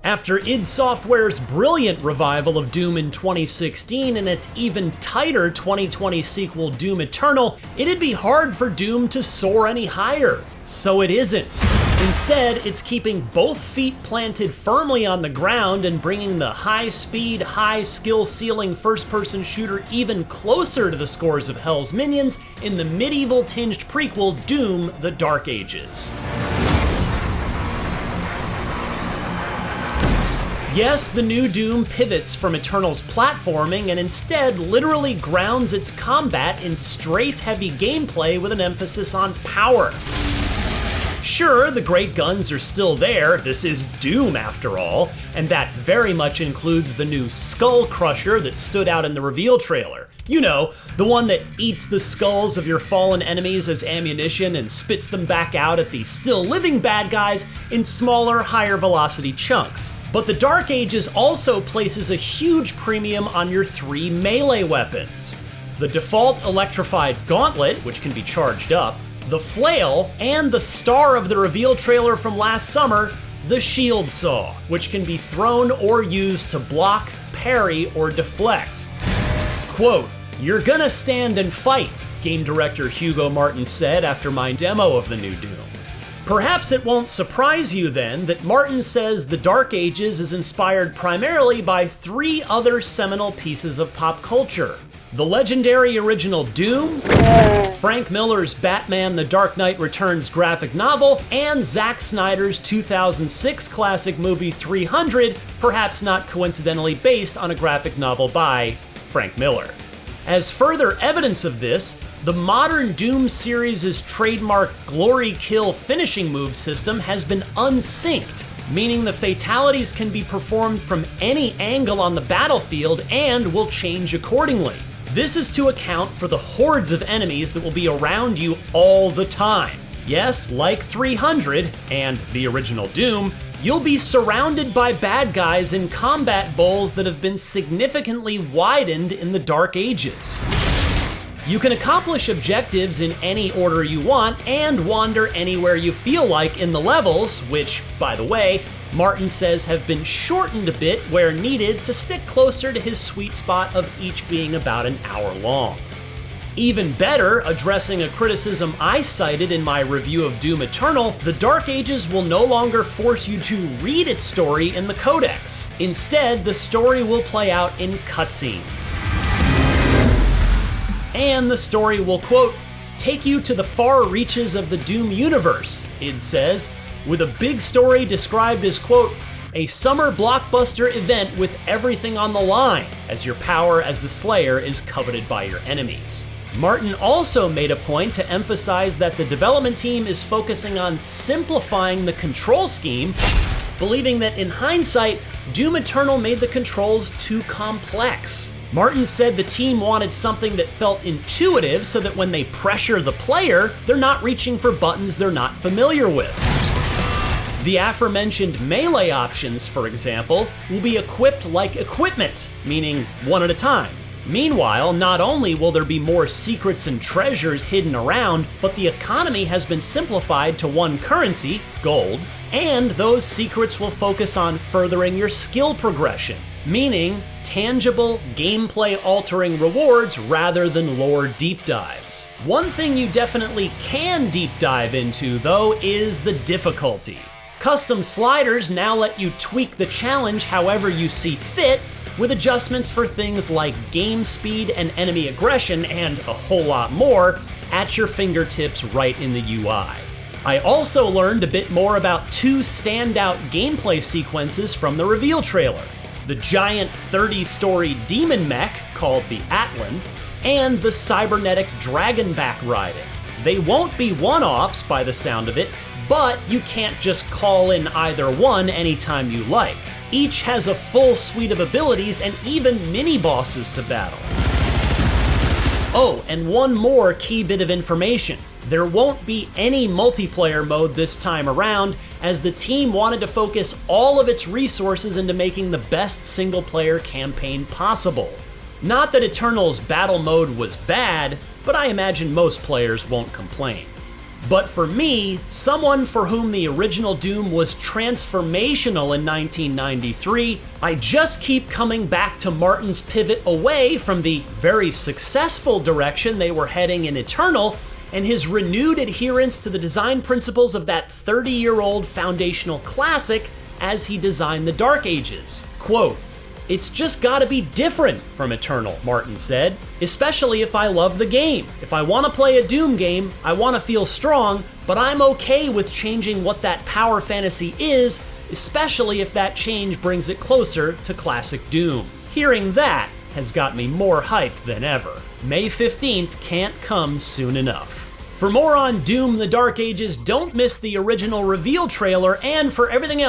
After id Software's brilliant revival of Doom in 2016 and its even tighter 2020 sequel Doom Eternal, it'd be hard for Doom to soar any higher. So it isn't. Instead, it's keeping both feet planted firmly on the ground and bringing the high-speed, high-skill ceiling first-person shooter even closer to the scores of Hell's minions in the medieval-tinged prequel Doom: The Dark Ages. Yes, the new Doom pivots from Eternal's platforming and instead literally grounds its combat in strafe-heavy gameplay with an emphasis on power. Sure, the great guns are still there, this is Doom after all, and that very much includes the new Skull Crusher that stood out in the reveal trailer. You know, the one that eats the skulls of your fallen enemies as ammunition and spits them back out at the still living bad guys in smaller, higher velocity chunks. But the Dark Ages also places a huge premium on your 3 melee weapons. The default electrified gauntlet, which can be charged up, the flail, and the star of the reveal trailer from last summer, the shield saw, which can be thrown or used to block, parry, or deflect. Quote, "You're gonna stand and fight," game director Hugo Martin said after my demo of the new Doom. Perhaps it won't surprise you then that Martin says The Dark Ages is inspired primarily by 3 other seminal pieces of pop culture. The legendary original Doom, Frank Miller's Batman: The Dark Knight Returns graphic novel, and Zack Snyder's 2006 classic movie 300, perhaps not coincidentally based on a graphic novel by Frank Miller. As further evidence of this, the modern Doom series' trademark glory kill finishing move system has been unsynced, meaning the fatalities can be performed from any angle on the battlefield and will change accordingly. This is to account for the hordes of enemies that will be around you all the time. Yes, like 300 and the original Doom, you'll be surrounded by bad guys in combat bowls that have been significantly widened in the Dark Ages. You can accomplish objectives in any order you want and wander anywhere you feel like in the levels, which, by the way, Martin says have been shortened a bit where needed to stick closer to his sweet spot of each being about an hour long. Even better, addressing a criticism I cited in my review of Doom Eternal, The Dark Ages will no longer force you to read its story in the codex. Instead, the story will play out in cutscenes. And the story will, quote, "take you to the far reaches of the Doom universe," it says, with a big story described as, quote, "a summer blockbuster event with everything on the line, as your power as the Slayer is coveted by your enemies." Martin also made a point to emphasize that the development team is focusing on simplifying the control scheme, believing that in hindsight, Doom Eternal made the controls too complex. Martin said the team wanted something that felt intuitive so that when they pressure the player, they're not reaching for buttons they're not familiar with. The aforementioned melee options, for example, will be equipped like equipment, meaning one at a time. Meanwhile, not only will there be more secrets and treasures hidden around, but the economy has been simplified to one currency, gold, and those secrets will focus on furthering your skill progression, meaning tangible, gameplay-altering rewards rather than lore deep dives. One thing you definitely can deep dive into, though, is the difficulty. Custom sliders now let you tweak the challenge however you see fit, with adjustments for things like game speed and enemy aggression and a whole lot more at your fingertips right in the UI. I also learned a bit more about 2 standout gameplay sequences from the reveal trailer: the giant 30-story demon mech called the Atlan, and the cybernetic dragonback riding. They won't be one-offs by the sound of it, but you can't just call in either one anytime you like. Each has a full suite of abilities and even mini-bosses to battle. Oh, and one more key bit of information. There won't be any multiplayer mode this time around, as the team wanted to focus all of its resources into making the best single-player campaign possible. Not that Eternal's battle mode was bad, but I imagine most players won't complain. But for me, someone for whom the original Doom was transformational in 1993, I just keep coming back to Martin's pivot away from the very successful direction they were heading in Eternal, and his renewed adherence to the design principles of that 30-year-old foundational classic as he designed the Dark Ages. Quote, "It's just gotta be different from Eternal," Martin said, "especially if I love the game. If I want to play a Doom game, I want to feel strong, but I'm okay with changing what that power fantasy is, especially if that change brings it closer to classic Doom." Hearing that has got me more hyped than ever. May 15th can't come soon enough. For more on Doom: The Dark Ages, don't miss the original reveal trailer, and for everything else